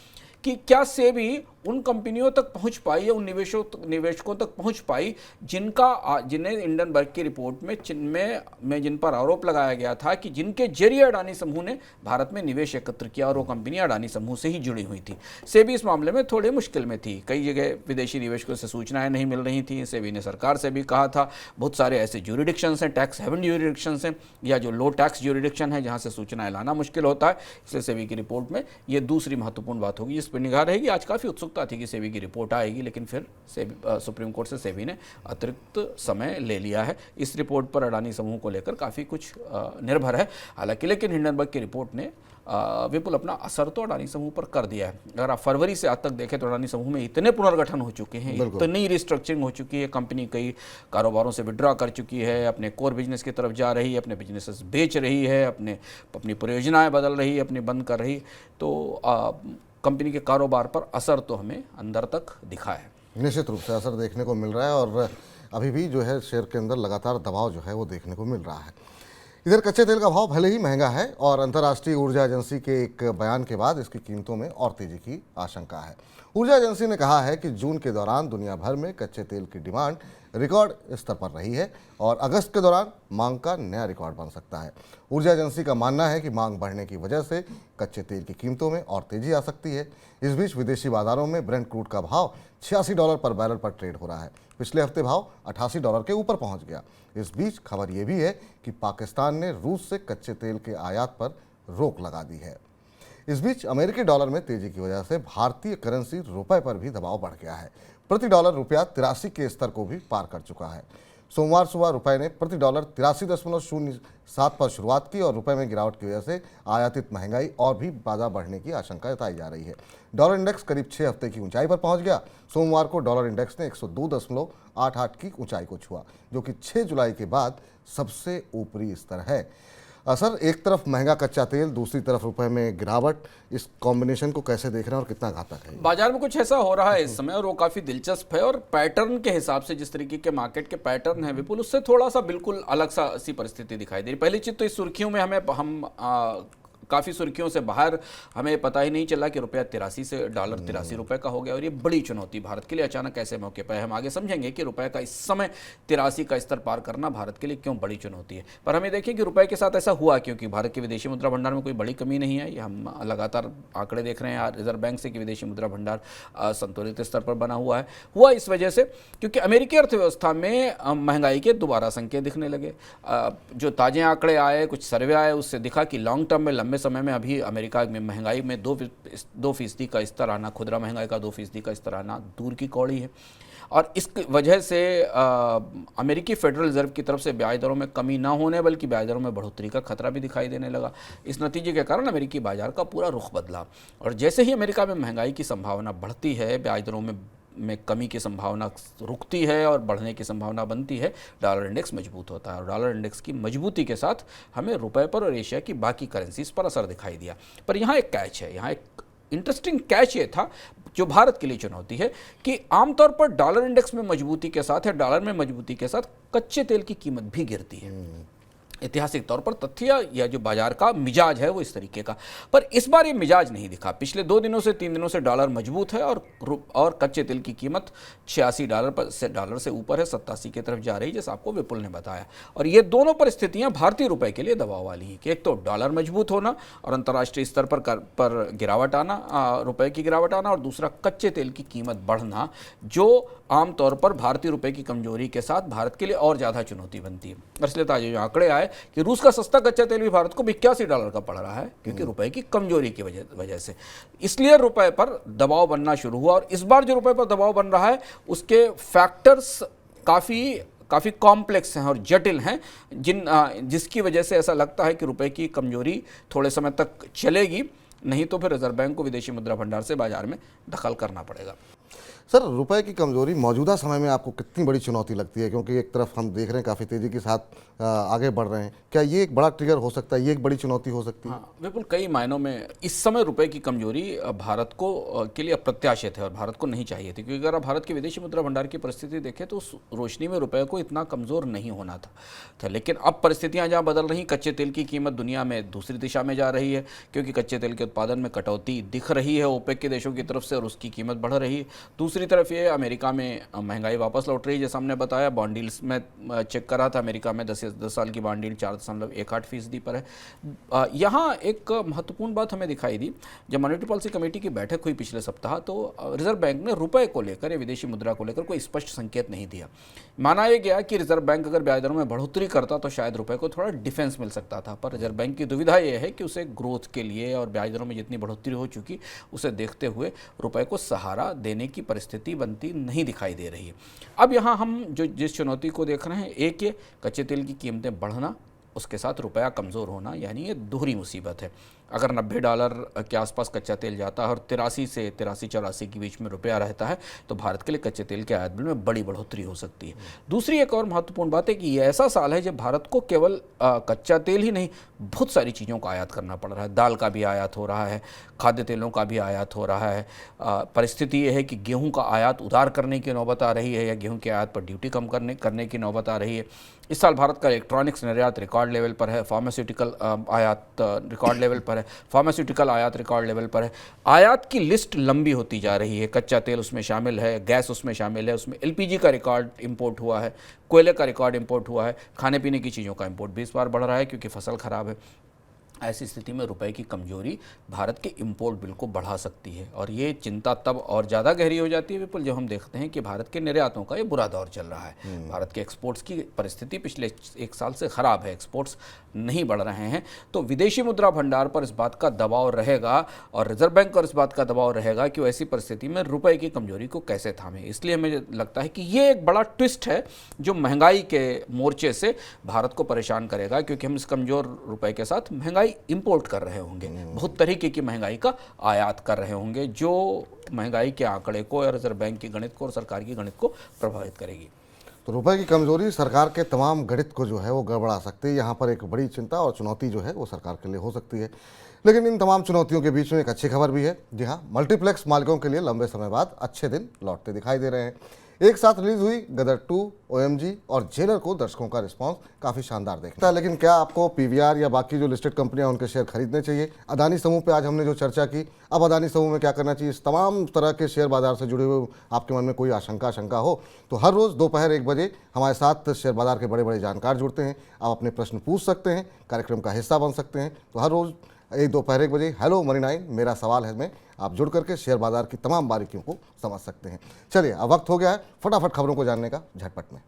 कि क्या सेबी उन कंपनियों तक पहुंच पाई या उन निवेशकों तक पहुंच पाई जिन्हें हिंडनबर्ग की रिपोर्ट में जिन पर आरोप लगाया गया था कि जिनके जरिए अडानी समूह ने भारत में निवेश एकत्र किया और वो कंपनियां अडानी समूह से ही जुड़ी हुई थी। सेबी इस मामले में थोड़े मुश्किल में थी। कई जगह विदेशी निवेशकों से सूचनाएं नहीं मिल रही थी। सेबी ने सरकार से भी कहा था, बहुत सारे ऐसे ज्यूरिडिक्शंस हैं, टैक्स हेवन ज्यूरिडिक्शंस हैं या जो लो टैक्स ज्यूरिडिक्शन है जहाँ से सूचनाएं लाना मुश्किल होता है। इसलिए सेबी की रिपोर्ट में ये दूसरी महत्वपूर्ण बात होगी जिस पर निगाह रहेगी। आज काफ़ी उत्सुकता थी कि सेबी की रिपोर्ट आएगी, लेकिन फिर सुप्रीम कोर्ट से सेबी ने अतिरिक्त समय ले लिया है। इस रिपोर्ट पर अडानी समूह को लेकर काफ़ी कुछ निर्भर है हालांकि, लेकिन हिंडनबर्ग की रिपोर्ट ने विपुल अपना असर तो अडानी समूह पर कर दिया है। अगर आप फरवरी से आज तक देखें तो अडानी समूह में इतने पुनर्गठन हो चुके हैं, इतनी रिस्ट्रक्चरिंग हो चुकी है, कंपनी कई कारोबारों से विड्रॉ कर चुकी है, अपने कोर बिजनेस की तरफ जा रही है, अपने बिजनेसेस बेच रही है, अपनी परियोजनाएं बदल रही है, अपनी बंद कर रही। तो कंपनी के कारोबार पर असर तो हमें अंदर तक दिखा है। निश्चित रूप से असर देखने को मिल रहा है और अभी भी जो है शेयर के अंदर लगातार दबाव जो है वो देखने को मिल रहा है। इधर कच्चे तेल का भाव भले ही महंगा है और अंतर्राष्ट्रीय ऊर्जा एजेंसी के एक बयान के बाद इसकी कीमतों में और तेजी की आशंका है। ऊर्जा एजेंसी ने कहा है कि जून के दौरान दुनिया भर में कच्चे तेल की डिमांड रिकॉर्ड स्तर पर रही है और अगस्त के दौरान मांग का नया रिकॉर्ड बन सकता है। ऊर्जा एजेंसी का मानना है कि मांग बढ़ने की वजह से कच्चे तेल की कीमतों में और तेजी आ सकती है। इस बीच विदेशी बाजारों में ब्रेंट क्रूड का भाव $86 पर बैरल पर ट्रेड हो रहा है। पिछले हफ्ते भाव $88 के ऊपर पहुंच गया। इस बीच खबर यह भी है कि पाकिस्तान ने रूस से कच्चे तेल के आयात पर रोक लगा दी है। इस बीच अमेरिकी डॉलर में तेजी की वजह से भारतीय करेंसी रुपए पर भी दबाव बढ़ गया है। प्रति डॉलर रुपया 83 के स्तर को भी पार कर चुका है। सोमवार सुबह रुपए ने प्रति डॉलर 83.07 पर शुरुआत की और रुपए में गिरावट की वजह से आयातित महंगाई और भी ज़्यादा बढ़ने की आशंका जताई जा रही है। डॉलर इंडेक्स करीब 6 हफ्ते की ऊंचाई पर पहुंच गया। सोमवार को डॉलर इंडेक्स ने 102.88 की ऊंचाई को छुआ, जो कि 6 जुलाई के बाद सबसे ऊपरी स्तर है। सर, एक तरफ महंगा कच्चा तेल, दूसरी तरफ रुपए में गिरावट, इस कॉम्बिनेशन को कैसे देख रहे हैं और कितना घातक है? बाजार में कुछ ऐसा हो रहा है इस समय और वो काफी दिलचस्प है और पैटर्न के हिसाब से, जिस तरीके के मार्केट के पैटर्न है विपुल, उससे थोड़ा सा बिल्कुल अलग सी परिस्थिति दिखाई दे रही। पहली चीज तो इस सुर्खियों में हम काफ़ी सुर्खियों से बाहर हमें पता ही नहीं चला कि रुपया 83 से डॉलर 83 रुपए का हो गया और ये बड़ी चुनौती भारत के लिए अचानक ऐसे मौके पर है। हम आगे समझेंगे कि रुपए का इस समय 83 का स्तर पार करना भारत के लिए क्यों बड़ी चुनौती है। पर हमें देखिए कि रुपए के साथ ऐसा हुआ क्योंकि भारत के विदेशी मुद्रा भंडार में कोई बड़ी कमी नहीं है। ये हम लगातार आंकड़े देख रहे हैं रिजर्व बैंक से कि विदेशी मुद्रा भंडार संतुलित स्तर पर बना हुआ है। हुआ इस वजह से क्योंकि अमेरिकी अर्थव्यवस्था में महंगाई के दोबारा संकेत दिखने लगे। जो ताजे आंकड़े आए, कुछ सर्वे आए, उससे दिखा कि लॉन्ग टर्म में, लंबे समय में अभी अमेरिका में महंगाई में 2% का स्तर आना, खुदरा महंगाई का 2% का स्तर आना दूर की कौड़ी है। और इस वजह से अमेरिकी फेडरल रिजर्व की तरफ से ब्याज दरों में कमी ना होने बल्कि ब्याज दरों में बढ़ोतरी का खतरा भी दिखाई देने लगा। इस नतीजे के कारण अमेरिकी बाजार का पूरा रुख बदला और जैसे ही अमेरिका में महंगाई की संभावना बढ़ती है, ब्याज दरों में कमी की संभावना रुकती है और बढ़ने की संभावना बनती है, डॉलर इंडेक्स मजबूत होता है और डॉलर इंडेक्स की मजबूती के साथ हमें रुपए पर और एशिया की बाकी करेंसीज पर असर दिखाई दिया। पर यहाँ एक कैच है, यहाँ एक इंटरेस्टिंग कैच ये था जो भारत के लिए चुनौती है कि आमतौर पर डॉलर इंडेक्स में मजबूती के साथ या डॉलर में मजबूती के साथ कच्चे तेल की कीमत भी गिरती है। ऐतिहासिक तौर पर तथ्य या जो बाजार का मिजाज है वो इस तरीके का, पर इस बार ये मिजाज नहीं दिखा। पिछले 2 दिनों से 3 दिनों से डॉलर मजबूत है और कच्चे तेल की कीमत $86 से ऊपर है, 87 की तरफ जा रही है, जैसा आपको विपुल ने बताया। और ये दोनों परिस्थितियां भारतीय रुपए के लिए दबाव वाली हैं कि एक तो डॉलर मजबूत होना और अंतर्राष्ट्रीय स्तर पर गिरावट आना, रुपए की गिरावट आना, और दूसरा कच्चे तेल की कीमत बढ़ना, जो आमतौर पर भारतीय रुपए की कमजोरी के साथ भारत के लिए और ज़्यादा चुनौती बनती है। इसलिए ताजे जो आंकड़े आए कि रूस का सस्ता कच्चा तेल भी भारत को $82 का पड़ रहा है क्योंकि रुपए की कमजोरी की वजह से, इसलिए रुपए पर दबाव बनना शुरू हुआ। और इस बार जो रुपए पर दबाव बन रहा है उसके फैक्टर्स काफ़ी कॉम्प्लेक्स हैं और जटिल हैं, जिसकी वजह से ऐसा लगता है कि रुपए की कमजोरी थोड़े समय तक चलेगी, नहीं तो फिर रिजर्व बैंक को विदेशी मुद्रा भंडार से बाजार में दखल करना पड़ेगा। सर, रुपए की कमजोरी मौजूदा समय में आपको कितनी बड़ी चुनौती लगती है? क्योंकि एक तरफ हम देख रहे हैं काफ़ी तेज़ी के साथ आगे बढ़ रहे हैं, क्या ये एक बड़ा ट्रिगर हो सकता है, ये एक बड़ी चुनौती हो सकती है? हाँ, बिल्कुल, कई मायनों में इस समय रुपए की कमजोरी भारत को के लिए अप्रत्याशित है और भारत को नहीं चाहिए थी, क्योंकि अगर आप भारत के विदेशी मुद्रा भंडार की परिस्थिति देखें तो उस रोशनी में रुपए को इतना कमज़ोर नहीं होना था। लेकिन अब परिस्थितियाँ जहाँ बदल रही, कच्चे तेल की कीमत दुनिया में दूसरी दिशा में जा रही है क्योंकि कच्चे तेल के उत्पादन में कटौती दिख रही है ओपेक के देशों की तरफ से और उसकी कीमत बढ़ रही है। दूसरी तरफ ये अमेरिका में महंगाई वापस लौट रही है, जैसा हमने बताया। बॉन्ड यील्ड्स में चेक करा था, अमेरिका में 10 साल की बॉन्ड यील्ड 4.18% पर है। यहाँ एक महत्वपूर्ण बात हमें दिखाई दी, जब मॉनेटरी पॉलिसी कमेटी की बैठक हुई पिछले सप्ताह, तो रिजर्व बैंक ने रुपए को लेकर या विदेशी मुद्रा को लेकर कोई स्पष्ट संकेत नहीं दिया। माना यह गया कि रिजर्व बैंक अगर ब्याज दरों में बढ़ोतरी करता तो शायद रुपए को थोड़ा डिफेंस मिल सकता था, पर रिजर्व बैंक की दुविधा यह है कि उसे ग्रोथ के लिए और ब्याज दरों में जितनी बढ़ोतरी हो चुकी उसे देखते हुए रुपए को सहारा देने की परिस्थिति बनती नहीं दिखाई दे रही है। अब यहाँ हम जिस चुनौती को देख रहे हैं, एक ये कच्चे तेल की कीमतें बढ़ना, उसके साथ रुपया कमज़ोर होना, यानी ये दोहरी मुसीबत है। अगर $90 के आसपास कच्चा तेल जाता है और 83 से 84 के बीच में रुपया रहता है तो भारत के लिए कच्चे तेल के आयात बिल में बड़ी बढ़ोतरी हो सकती है। दूसरी एक और महत्वपूर्ण बात है कि ये ऐसा साल है जब भारत को केवल कच्चा तेल ही नहीं, बहुत सारी चीज़ों का आयात करना पड़ रहा है। दाल का भी आयात हो रहा है, खाद्य तेलों का भी आयात हो रहा है। परिस्थिति ये है कि गेहूं का आयात उधार करने की नौबत आ रही है या गेहूं के आयात पर ड्यूटी कम करने की नौबत आ रही है। इस साल भारत का इलेक्ट्रॉनिक्स निर्यात रिकॉर्ड लेवल पर है, फार्मास्यूटिकल आयात रिकॉर्ड लेवल पर है, फार्मास्यूटिकल आयात रिकॉर्ड लेवल पर है। आयात की लिस्ट लंबी होती जा रही है, कच्चा तेल उसमें शामिल है, गैस उसमें शामिल है, उसमें LPG का रिकॉर्ड इंपोर्ट हुआ है, कोयले का रिकॉर्ड इंपोर्ट हुआ है, खाने पीने की चीज़ों का इंपोर्ट भी इस बार बढ़ रहा है क्योंकि फसल खराब है। ऐसी स्थिति में रुपए की कमजोरी भारत के इंपोर्ट बिल को बढ़ा सकती है और ये चिंता तब और ज़्यादा गहरी हो जाती है विपुल जब हम देखते हैं कि भारत के निर्यातों का ये बुरा दौर चल रहा है। भारत के एक्सपोर्ट्स की परिस्थिति पिछले 1 साल से ख़राब है, एक्सपोर्ट्स नहीं बढ़ रहे हैं। तो विदेशी मुद्रा भंडार पर इस बात का दबाव रहेगा और रिजर्व बैंक पर इस बात का दबाव रहेगा कि वो ऐसी परिस्थिति में रुपए की कमजोरी को कैसे थामे। इसलिए मुझे लगता है कि ये एक बड़ा ट्विस्ट है जो महंगाई के मोर्चे से भारत को परेशान करेगा, क्योंकि हम इस कमज़ोर रुपए के साथ महंगाई इंपोर्ट कर रहे होंगे, बहुत तरीके की महंगाई का आयात कर रहे होंगे जो महंगाई के आंकड़े को या रिजर्व बैंक की गणित को और सरकार की गणित को प्रभावित करेगी। तो रुपए की कमजोरी सरकार के तमाम गणित को जो है वो गड़बड़ा सकती है। यहाँ पर एक बड़ी चिंता और चुनौती जो है वो सरकार के लिए हो सकती है। लेकिन इन तमाम चुनौतियों के बीच में एक अच्छी खबर भी है। जी हाँ, मल्टीप्लेक्स मालिकों के लिए लंबे समय बाद अच्छे दिन लौटते दिखाई दे रहे हैं। एक साथ रिलीज हुई गदर 2, OMG और जेलर को दर्शकों का रिस्पांस काफ़ी शानदार देखता है। लेकिन क्या आपको PVR या बाकी जो लिस्टेड कंपनियां उनके शेयर खरीदने चाहिए? अदानी समूह पे आज हमने जो चर्चा की, अब अदानी समूह में क्या करना चाहिए? इस तमाम तरह के शेयर बाजार से जुड़े हुए आपके मन में कोई शंका हो तो हर रोज़ दोपहर 1 बजे हमारे साथ शेयर बाजार के बड़े बड़े जानकार जुड़ते हैं। आप अपने प्रश्न पूछ सकते हैं, कार्यक्रम का हिस्सा बन सकते हैं। तो हर रोज़ दोपहर 1 बजे हेलो मनी 9 मेरा सवाल है में आप जुड़ करके शेयर बाजार की तमाम बारीकियों को समझ सकते हैं। चलिए, अब वक्त हो गया है फटाफट खबरों को जानने का झटपट में।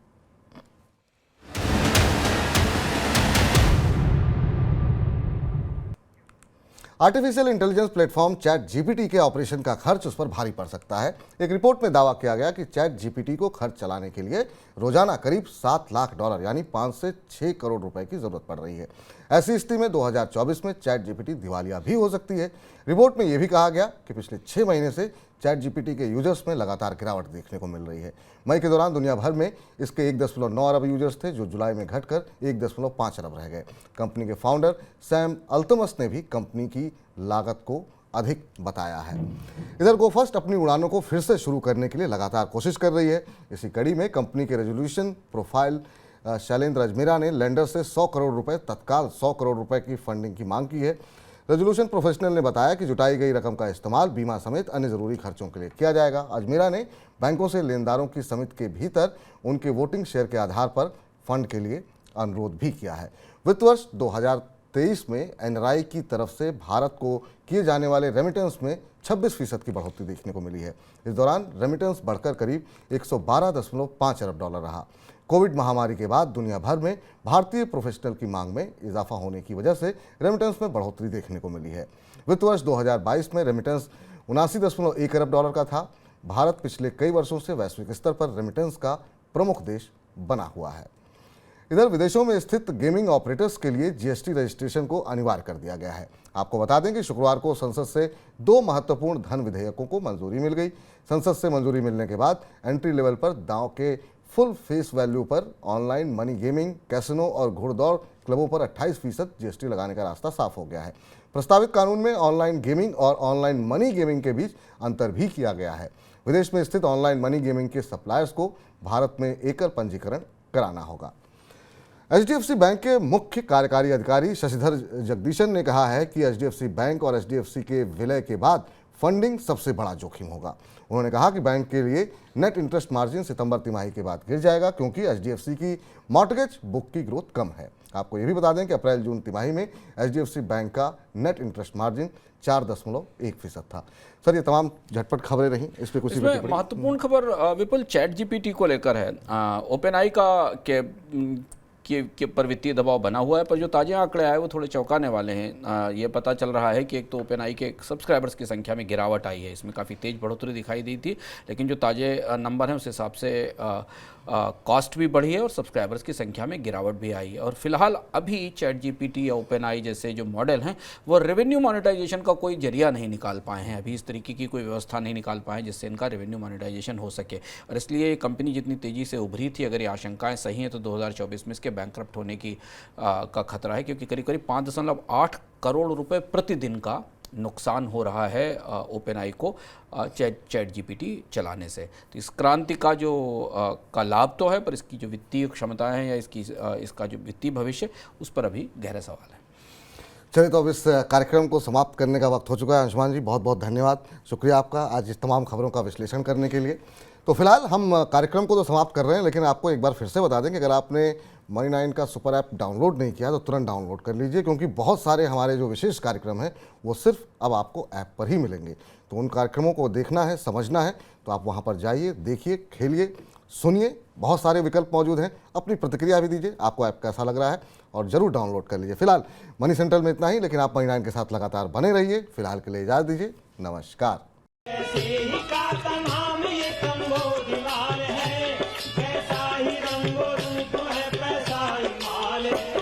आर्टिफिशियल इंटेलिजेंस प्लेटफॉर्म ChatGPT के ऑपरेशन का खर्च उस पर भारी पड़ सकता है। एक रिपोर्ट में दावा किया गया कि ChatGPT को खर्च चलाने के लिए रोजाना करीब $7 लाख यानी 5 से 6 करोड़ रुपए की जरूरत पड़ रही है। ऐसी स्थिति में 2024 में ChatGPT दिवालिया भी हो सकती है। रिपोर्ट में यह भी कहा गया कि पिछले 6 महीने से ChatGPT के यूजर्स में लगातार गिरावट देखने को मिल रही है। मई के दौरान दुनिया भर में इसके 1.9 अरब यूजर्स थे, जो जुलाई में घटकर 1.5 अरब रह गए। कंपनी के फाउंडर सैम अल्तमस ने भी कंपनी की लागत को अधिक बताया है। इधर गोफर्स्ट अपनी उड़ानों को फिर से शुरू करने के लिए लगातार कोशिश कर रही है। इसी कड़ी में कंपनी के रेजोल्यूशन प्रोफाइल शैलेंद्र अजमेरा ने लैंडर से 100 करोड़ रुपए तत्काल 100 करोड़ रुपए की फंडिंग की मांग की है। रेजोल्यूशन प्रोफेशनल ने बताया कि जुटाई गई रकम का इस्तेमाल बीमा समेत अन्य जरूरी खर्चों के लिए किया जाएगा। अजमेरा ने बैंकों से लेनदारों की समिति के भीतर उनके वोटिंग शेयर के आधार पर फंड के लिए अनुरोध भी किया है। वित्त वर्ष 2023 में NRI की तरफ से भारत को किए जाने वाले रेमिटेंस में 26% की बढ़ोतरी देखने को मिली है। इस दौरान रेमिटेंस बढ़कर करीब $112.5 अरब रहा। कोविड महामारी के बाद दुनिया भर में भारतीय प्रोफेशनल की मांग में इजाफा होने की वजह से रेमिटेंस में बढ़ोतरी देखने को मिली है। वित्त वर्ष 2022 में रेमिटेंस $79.1 अरब का था। भारत पिछले कई वर्षों से वैश्विक स्तर पर रेमिटेंस का प्रमुख देश बना हुआ है। इधर विदेशों में स्थित गेमिंग ऑपरेटर्स के लिए GST रजिस्ट्रेशन को अनिवार्य कर दिया गया है। आपको बता दें कि शुक्रवार को संसद से 2 महत्वपूर्ण धन विधेयकों को मंजूरी मिल गई। संसद से मंजूरी मिलने के बाद एंट्री लेवल पर दांव के फुल फेस वैल्यू पर ऑनलाइन मनी गेमिंग, कैसिनो और घुड़दौड़ क्लबों पर 28% GST लगाने का रास्ता साफ हो गया है। प्रस्तावित कानून में ऑनलाइन गेमिंग और ऑनलाइन मनी गेमिंग के बीच अंतर भी किया गया है। विदेश में स्थित ऑनलाइन मनी गेमिंग के सप्लायर्स को भारत में एकल पंजीकरण कराना होगा। HDFC बैंक के मुख्य कार्यकारी अधिकारी शशिधर जगदीशन ने कहा है कि HDFC बैंक और HDFC के विलय के बाद फंडिंग सबसे बड़ा जोखिम होगा। उन्होंने कहा कि बैंक के लिए नेट इंटरेस्ट मार्जिन सितंबर तिमाही के बाद गिर जाएगा, क्योंकि HDFC की मॉर्टगेज बुक की ग्रोथ कम है। आपको ये भी बता दें कि अप्रैल-जून तिमाही में HDFC बैंक का नेट इंटरेस्ट मार्जिन 4.1% था। सर, ये तमाम झटपट खबरें रहीं, इस पर कुछ महत्वपूर्ण खबर विपुल ChatGPT को लेकर है। OpenAI के पर वित्तीय दबाव बना हुआ है, पर जो ताज़े आंकड़े आए वो थोड़े चौंकाने वाले हैं। ये पता चल रहा है कि एक तो OpenAI के सब्सक्राइबर्स की संख्या में गिरावट आई है, इसमें काफ़ी तेज़ बढ़ोतरी दिखाई दी थी, लेकिन जो ताज़े नंबर हैं उस हिसाब से कॉस्ट भी बढ़ी है और सब्सक्राइबर्स की संख्या में गिरावट भी आई है। और फिलहाल अभी चैट जीपीटी या ओपन आई जैसे जो मॉडल हैं वो रेवेन्यू मोनेटाइजेशन का कोई जरिया नहीं निकाल पाए हैं, अभी इस तरीके की कोई व्यवस्था नहीं निकाल पाए जिससे इनका रेवेन्यू मोनेटाइजेशन हो सके। और इसलिए कंपनी जितनी तेज़ी से उभरी थी, अगर ये आशंकाएं सही हैं तो 2024 में इसके बैंकक्रप्ट होने की का खतरा है, क्योंकि करीब करीब 5.8 करोड़ रुपए प्रतिदिन का नुकसान हो रहा है ओपन आई को चैट जीपीटी चलाने से। तो इस क्रांति का जो का लाभ तो है, पर इसकी जो वित्तीय क्षमताएं हैं या इसका जो वित्तीय भविष्य, उस पर अभी गहरा सवाल है। चलिए, तो अब इस कार्यक्रम को समाप्त करने का वक्त हो चुका है। अंशुमान जी, बहुत बहुत धन्यवाद, शुक्रिया आपका आज इस तमाम खबरों का विश्लेषण करने के लिए। तो फिलहाल हम कार्यक्रम को तो समाप्त कर रहे हैं, लेकिन आपको एक बार फिर से बता दें कि अगर आपने मनी 9 का सुपर ऐप डाउनलोड नहीं किया तो तुरंत डाउनलोड कर लीजिए, क्योंकि बहुत सारे हमारे जो विशेष कार्यक्रम हैं वो सिर्फ अब आपको ऐप पर ही मिलेंगे। तो उन कार्यक्रमों को देखना है, समझना है, तो आप वहाँ पर जाइए, देखिए, खेलिए, सुनिए, बहुत सारे विकल्प मौजूद हैं। अपनी प्रतिक्रिया भी दीजिए, आपको ऐप कैसा लग रहा है, और ज़रूर डाउनलोड कर लीजिए। फिलहाल मनी सेंट्रल में इतना ही, लेकिन आप मनी 9 के साथ लगातार बने रहिए। फिलहाल के लिए इजाज़त दीजिए, नमस्कार। ऐसे ही का तमाम ये कमोदिवार है, कैसा ही रंगो रूप है, पैसा ही माल है।